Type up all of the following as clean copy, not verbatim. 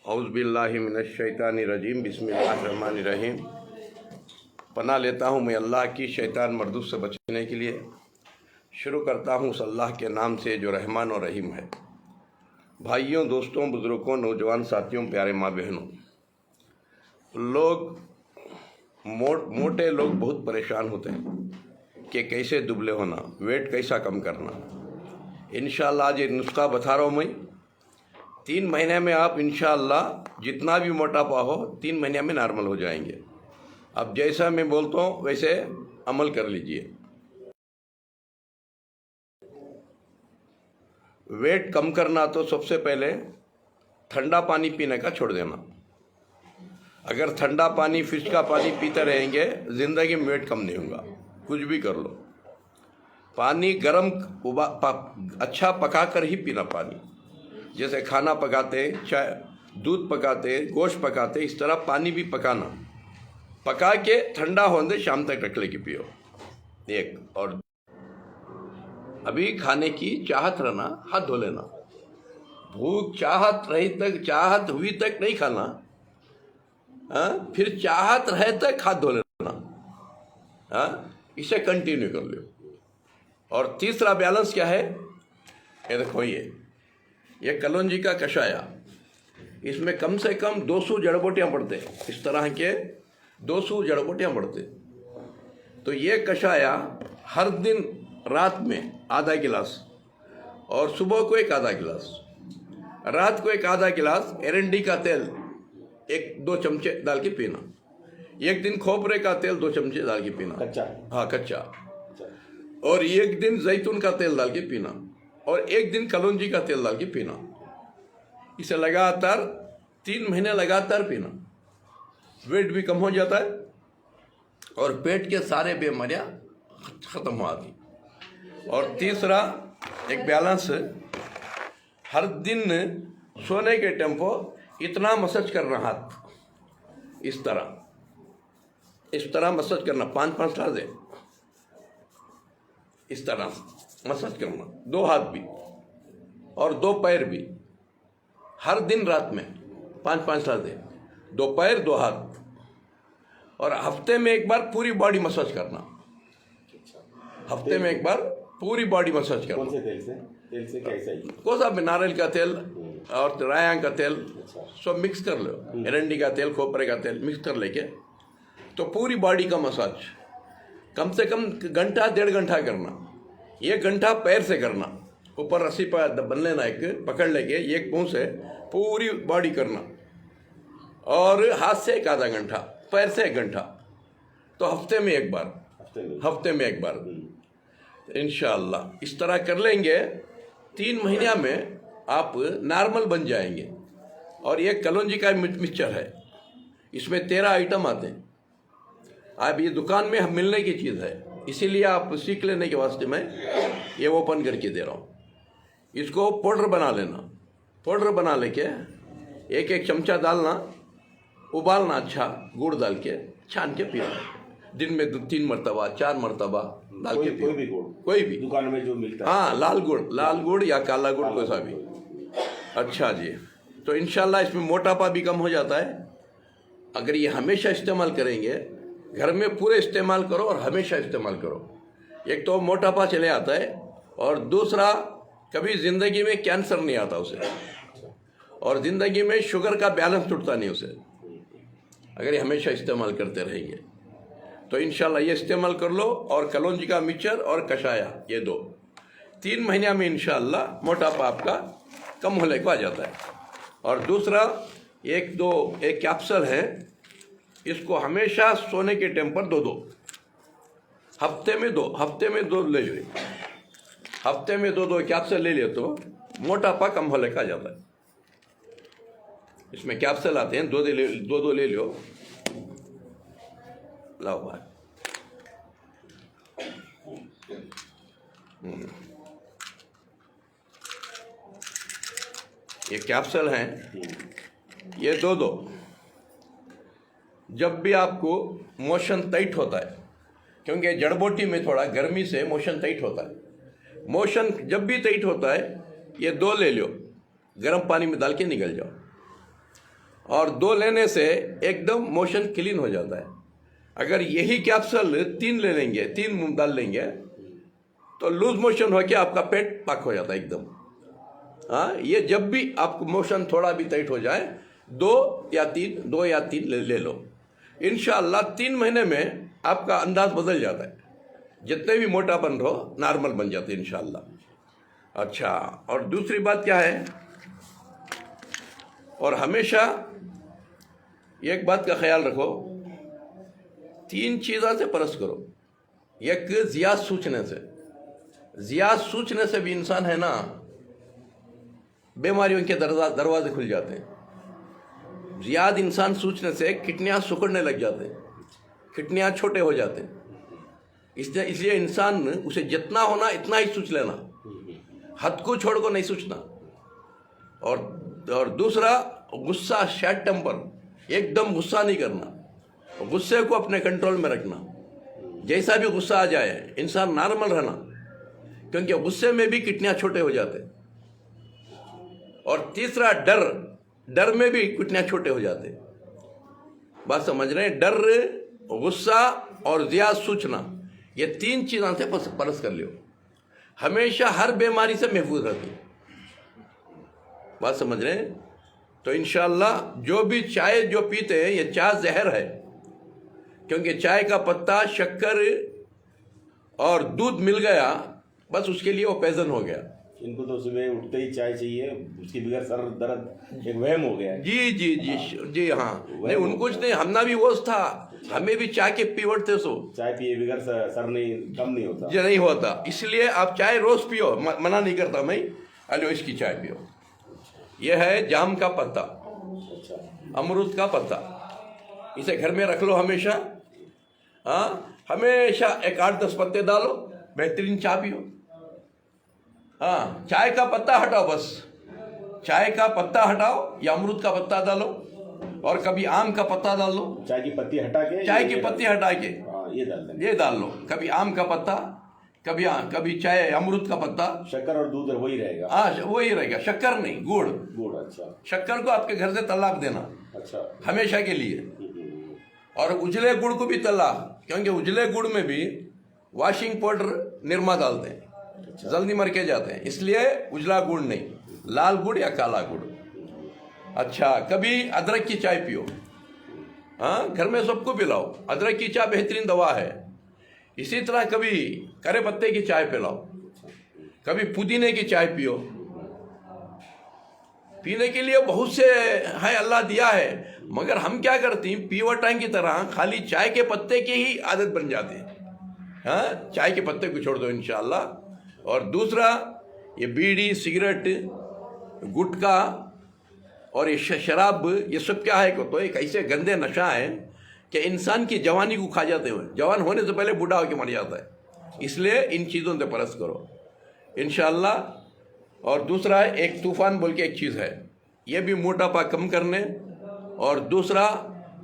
औज़ुबिल्लाहिमिनश्शैतानिर्रजीम बिस्मिल्लाहिर्रहमानिर्रहीम। पनाह लेता हूँ मैं अल्लाह की शैतान मरदूस से बचने के लिए। शुरू करता हूँ उस अल्लाह के नाम से जो रहमान और रहीम है। भाइयों, दोस्तों, बुज़ुर्गों, नौजवान साथियों, प्यारे माँ बहनों, लोग मोटे लोग बहुत परेशान होते हैं कि कैसे दुबले होना, वेट कैसा कम करना। इंशाअल्लाह आज ये नुस्खा बता रहा हूँ मैं। 3 महीने में आप इंशाअल्लाह जितना भी मोटापा हो 3 महीने में नॉर्मल हो जाएंगे। अब जैसा मैं बोलता हूँ वैसे अमल कर लीजिए। वेट कम करना तो सबसे पहले ठंडा पानी पीने का छोड़ देना। अगर ठंडा पानी, फ्रिज का पानी पीते रहेंगे ज़िंदगी में वेट कम नहीं होगा। कुछ भी कर लो, पानी गर्म अच्छा पका कर ही पीना। पानी जैसे खाना पकाते, चाय, दूध पकाते, गोश्त पकाते, इस तरह पानी भी पकाना। पका के ठंडा होने शाम तक रख लेके पियो। एक और अभी खाने की चाहत रहना, हाथ धो लेना। भूख चाहत रही तक, चाहत हुई तक नहीं खाना, फिर चाहत रहे तक हाथ धो लेना। इसे कंटिन्यू कर लो। और तीसरा बैलेंस क्या है, ये देखो, ये कलौंजी का कषाया। इसमें कम से कम 200 जड़ बूटियाँ पड़ते, इस तरह के 200 जड़ बूटियाँ पड़ते। तो ये कषाया हर दिन रात में आधा गिलास, और सुबह को एक आधा गिलास, रात को एक आधा गिलास एरंडी का तेल 1-2 चमचे डाल के पीना। एक दिन खोपरे का तेल 2 चमचे डाल के पीना, कच्चा। हाँ, कच्चा। और एक दिन जैतून का तेल डाल के पीना, और एक दिन कलौंजी का तेल डाल के पीना। इसे लगातार 3 महीने लगातार पीना। वेट भी कम हो जाता है और पेट के सारे बीमारियां खत्म हो आती। और तीसरा एक बैलेंस, हर दिन सोने के टेम्पो इतना मसाज करना, हाथ इस तरह मसाज करना, 5-5 हाथ है, इस तरह मसाज करना, 2 हाथ भी और 2 पैर भी। हर दिन रात में 5-5 हाथ है, 2 पैर 2 हाथ। और हफ्ते में एक बार पूरी बॉडी मसाज करना। हफ्ते में एक बार पूरी बॉडी मसाज करना। कौन से तेल से? तेल से कैसा ही? कौन सा भी, नारियल का तेल और रायांग का तेल सब मिक्स कर लो, एरंडी का तेल, खोपरे का तेल मिक्स कर लेके तो पूरी बॉडी का मसाज कम से कम घंटा 1.5 घंटा करना। 1 घंटा पैर से करना, ऊपर रस्सी पर बन लेना, एक पकड़ लेके एक पाँव से पूरी बॉडी करना, और हाथ से एक आधा घंटा, पैर से 1 घंटा। तो हफ्ते में एक बार इंशाअल्लाह इस तरह कर लेंगे। 3 महीने में आप नॉर्मल बन जाएंगे। और ये कलौंजी का मिक्सचर है, इसमें 13 आइटम आते हैं। आप ये दुकान में मिलने की चीज़ है, इसीलिए आप सीख लेने के वास्ते मैं ये ओपन करके दे रहा हूँ। इसको पाउडर बना लेना। पाउडर बना लेके 1-1 चमचा डालना, उबालना, अच्छा गुड़ डाल के छान के पीना। दिन में 2-3 मरतबा, 4 मरतबा डाल के पियो। कोई भी दुकान में जो मिलता है। हाँ, लाल गुड़ या काला गुड़, कोई सा भी। अच्छा जी, तो इंशाल्लाह इसमें मोटापा भी कम हो जाता है। अगर ये हमेशा इस्तेमाल करेंगे, घर में पूरे इस्तेमाल करो और हमेशा इस्तेमाल करो। एक तो मोटापा चले आता है, और दूसरा कभी ज़िंदगी में कैंसर नहीं आता उसे, और ज़िंदगी में शुगर का बैलेंस टूटता नहीं उसे, अगर ये हमेशा इस्तेमाल करते रहेंगे। तो इंशाल्लाह ये इस्तेमाल कर लो। और कलौंजी का मिक्सचर और कषाया, ये 2 3 महीने में इंशाल्लाह मोटापा आपका कम होने को आ जाता है। और दूसरा एक कैप्सूल है, इसको हमेशा सोने के टाइम पर 2 हफ्ते में 2 ले लो। हफ्ते में 2 कैप्सूल ले लियो तो मोटापा कम होने का आ जाता है। इसमें कैप्सूल आते हैं, 2 ले लो। लाओ भाई, ये कैप्सूल हैं, ये 2 जब भी आपको मोशन टाइट होता है, क्योंकि जड़बूटी में थोड़ा गर्मी से मोशन टाइट होता है, मोशन जब भी टाइट होता है ये 2 ले लो, गर्म पानी में डाल के निकल जाओ। और 2 लेने से एकदम मोशन क्लीन हो जाता है। अगर यही कैप्सूल 3 ले लेंगे, 3 मूंग दाल लेंगे तो लूज मोशन होकर आपका पेट पक हो जाता है एकदम। हाँ, ये जब भी आपको मोशन थोड़ा भी टाइट हो जाए 2 या 3 ले लो। इंशाअल्लाह 3 महीने में आपका अंदाज बदल जाता है, जितने भी मोटापन रहो नॉर्मल बन जाते हैं इंशाअल्लाह। अच्छा, और दूसरी बात क्या है, और हमेशा एक बात का ख्याल रखो, 3 चीज़ों से परस करो। एक ज़ियाद सोचने से भी इंसान है ना, बीमारियों के दरवाजे खुल जाते हैं। ज़ियाद इंसान सोचने से किडनियाँ सिकुड़ने लग जाते हैं, किडनियाँ छोटे हो जाते हैं। इसलिए इंसान उसे जितना होना इतना ही सोच लेना, हद को छोड़ को नहीं सोचना। और दूसरा, गुस्सा, शॉर्ट टेम्पर, एकदम गुस्सा नहीं करना, गुस्से को अपने कंट्रोल में रखना। जैसा भी गुस्सा आ जाए इंसान नॉर्मल रहना, क्योंकि गुस्से में भी किडनियाँ छोटे हो जाते हैं। और तीसरा, डर में भी किडनियाँ छोटे हो जाते हैं। बात समझ रहे हैं? डर, गुस्सा और ज़ियाद सोचना, ये 3 चीज़ों से परस कर लियो, हमेशा हर बीमारी से महफूज रहती। बात समझ रहे हैं? तो इंशाअल्लाह जो भी चाय जो पीते हैं, ये चाय जहर है, क्योंकि चाय का पत्ता, शक्कर और दूध मिल गया, बस उसके लिए वो पॉइजन हो गया। इनको तो सुबह उठते ही चाय चाहिए, उसके बगैर सर दर्द एक वहम हो गया है। जी हाँ, नहीं उनको कुछ नहीं, हमना भी वो था, हमें भी चाय के पीवट थे। चाय पिए बगैर सर नहीं कम नहीं होता, ये नहीं होता। इसलिए आप चाय रोज पियो, मना नहीं करता मैं, अलो इसकी चाय पियो। ये है जाम का पत्ता, अमरूद का पत्ता, इसे घर में रख लो हमेशा। हाँ, हमेशा 8-10 पत्ते डालो, बेहतरीन चाय पियो। हाँ, चाय का पत्ता हटाओ, बस चाय का पत्ता हटाओ या अमरूद का पत्ता डालो, और कभी आम का पत्ता डाल लो। चाय की पत्ती हटा के, चाय की पत्ती हटा के ये डाल लो। कभी आम का पत्ता, कभी चाय अमरूद का पत्ता। शक्कर और दूध वही रहेगा? हाँ, वही रहेगा, शक्कर नहीं, गुड़। अच्छा, शक्कर को आपके घर से तलाक देना, अच्छा, हमेशा के लिए। और उजले गुड़ को भी तलाक, क्योंकि उजले गुड़ में भी वॉशिंग पाउडर, निरमा डालते हैं, जल्दी मर के जाते हैं। इसलिए उजला गुड़ नहीं, लाल गुड़ या काला गुड़। अच्छा, कभी अदरक की चाय पियो। हाँ, घर में सबको पिलाओ, अदरक की चाय बेहतरीन दवा है। इसी तरह कभी करे पत्ते की चाय पिलाओ, कभी पुदीने की चाय पियो। पीने के लिए बहुत से है, अल्लाह दिया है, मगर हम क्या करते हैं, पीवटां की तरह खाली चाय के पत्ते की ही आदत बन जाती है। हाँ, चाय के पत्ते को छोड़ दो इंशाअल्लाह। और दूसरा, ये बीड़ी, सिगरेट, गुटखा और ये शराब, ये सब क्या है, तो एक ऐसे गंदे नशा है कि इंसान की जवानी को खा जाते हुए, जवान होने से पहले बूढ़ा होकर मर जाता है। इसलिए इन चीज़ों से परस करो इंशाअल्लाह। और दूसरा, एक तूफ़ान बोल के एक चीज़ है, ये भी मोटापा कम करने और दूसरा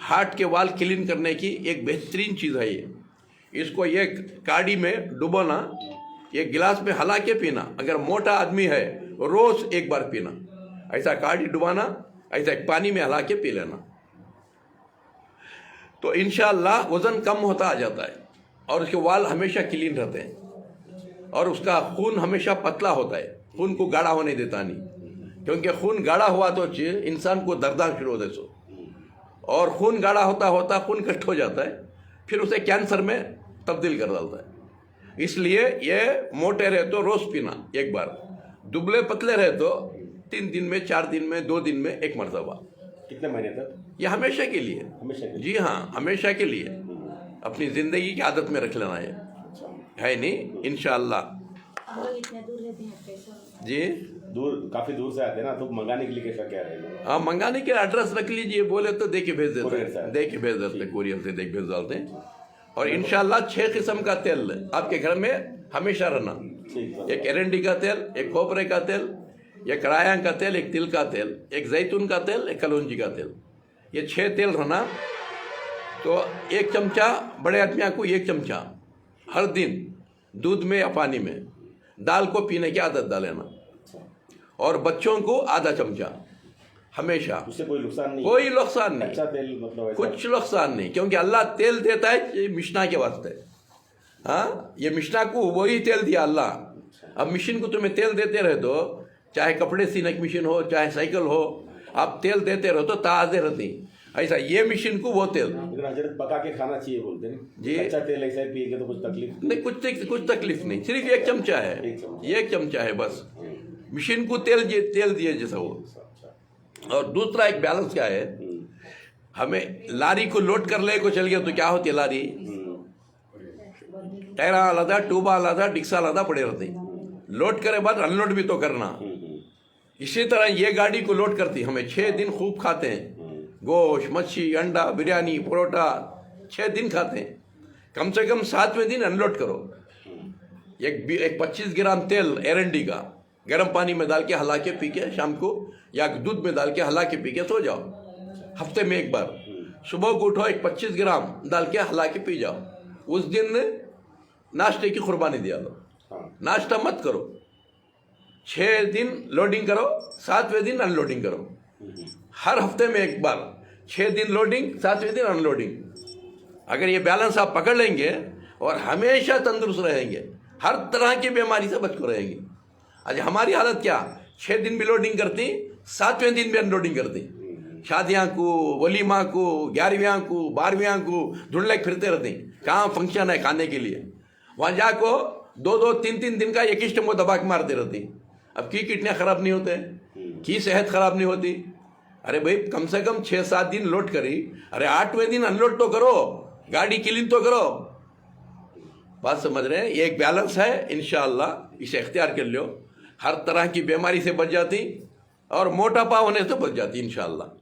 हार्ट के वाल क्लीन करने की एक बेहतरीन चीज़ है। ये इसको एक काढ़ी में डुबोना, एक गिलास में हला के पीना। अगर मोटा आदमी है रोज़ एक बार पीना, ऐसा काढ़ी डुबाना, ऐसा एक पानी में हला के पी लेना, तो इंशाअल्लाह वज़न कम होता आ जाता है और उसके वाल हमेशा क्लीन रहते हैं और उसका खून हमेशा पतला होता है, खून को गाढ़ा होने देता नहीं, क्योंकि खून गाढ़ा हुआ तो इंसान को दर्द शुरू होते सो, और खून गाढ़ा होता होता खून कष्ट हो जाता है, फिर उसे कैंसर में तब्दील कर डालता है। इसलिए ये मोटे रहे तो रोज़ पीना एक बार, दुबले पतले रहे तो 3 दिन में, 4 दिन में, 2 दिन में एक मरतबा। कितने महीने तक? ये हमेशा के लिए, जी हाँ, हमेशा के लिए अपनी ज़िंदगी की आदत में रख लेना है नहीं इंशाअल्लाह। जी, काफ़ी दूर से आते हैं ना, तो मंगाने के लिए कैसा क्या रहेगा? हाँ, मंगाने के एड्रेस रख लीजिए, बोले तो दे के भेज देते हैं, कुरियर से भेज डालते हैं। और इंशाअल्लाह 6 किस्म का तेल आपके घर में हमेशा रहना, एक एरंडी का तेल, एक खोपरे का तेल, एक रायांग का तेल, एक तिल का तेल, एक जैतून का तेल, एक कलौंजी का तेल, ये 6 तेल रहना। तो 1 चमचा बड़े आदमियों को 1 चमचा हर दिन दूध में या पानी में दाल को पीने की आदत डालेना, और बच्चों को आधा चमचा हमेशा, उससे कोई नुकसान नहीं, कोई नुकसान नहीं, अच्छा तेल मतलब ऐसा। कुछ नुकसान नहीं, क्योंकि अल्लाह तेल देता है ये मिशना के वास्ते। हाँ, ये मिशना को वही तेल दिया अल्लाह। अब मशीन को तुम्हें तेल देते रहे तो, चाहे कपड़े सीने की मशीन हो, चाहे साइकिल हो, आप तेल देते रहो तो ताज़े रहती। ऐसा ये मशीन को वो तेल लेकिन हजरत पका के खाना चाहिए बोलते हैं जी। अच्छा तेल ऐसा ही पिएंगे तो कुछ तकलीफ नहीं, कुछ तकलीफ नहीं, सिर्फ एक चमचा है, एक चमचा है बस। मशीन को तेल दिए जैसा वो। और दूसरा एक बैलेंस क्या है, हमें लारी को लोड कर ले को चल गया तो क्या होती है लारी, टायरा आलादा, ट्यूबा आलादा, डिक्सा आलादा पड़े रहते। लोड करे बाद अनलोड भी तो करना। इसी तरह ये गाड़ी को लोड करती, हमें 6 दिन खूब खाते हैं, गोश्त, मच्छी, अंडा, बिरयानी, परोठा 6 दिन खाते हैं। कम से कम 7वें दिन अनलोड करो। एक 25 ग्राम तेल एरंडी का गर्म पानी में डाल के हला के पी के शाम को, या दूध में डाल के हला के पी के सो जाओ। हफ्ते में एक बार सुबह को उठो, एक 25 ग्राम डाल के हला के पी जाओ। उस दिन नाश्ते की कुर्बानी दिया लो, नाश्ता मत करो। 6 दिन लोडिंग करो, 7वें दिन अनलोडिंग करो। हर हफ्ते में एक बार 6 दिन लोडिंग, 7वें दिन अनलोडिंग। अगर ये बैलेंस आप पकड़ लेंगे और हमेशा तंदुरुस्त रहेंगे, हर तरह की बीमारी से बच कर रहेंगे। आज हमारी हालत क्या, 6 दिन भी लोडिंग करती, 7वें दिन भी अनलोडिंग करती। शादियाँ को, वलीमा को, 11वीं को, 12वीं को ढूंढ फिरते रहती। कहाँ फंक्शन है खाने के लिए, वहाँ जाको 2-2, 3-3 दिन का एक ही स्टम्बो दबा के मारते रहती। अब की किडनियाँ खराब नहीं होते, की सेहत खराब नहीं होती। अरे भाई, कम से कम 6-7 दिन लोड करी, अरे 8वें दिन अनलोड तो करो, गाड़ी क्लीन तो करो। बात समझ रहे हैं? ये एक बैलेंस है, इंशाअल्लाह इसे इख्तियार कर लो, हर तरह की बीमारी से बच जाती और मोटापा होने से बच जाती इंशाअल्लाह।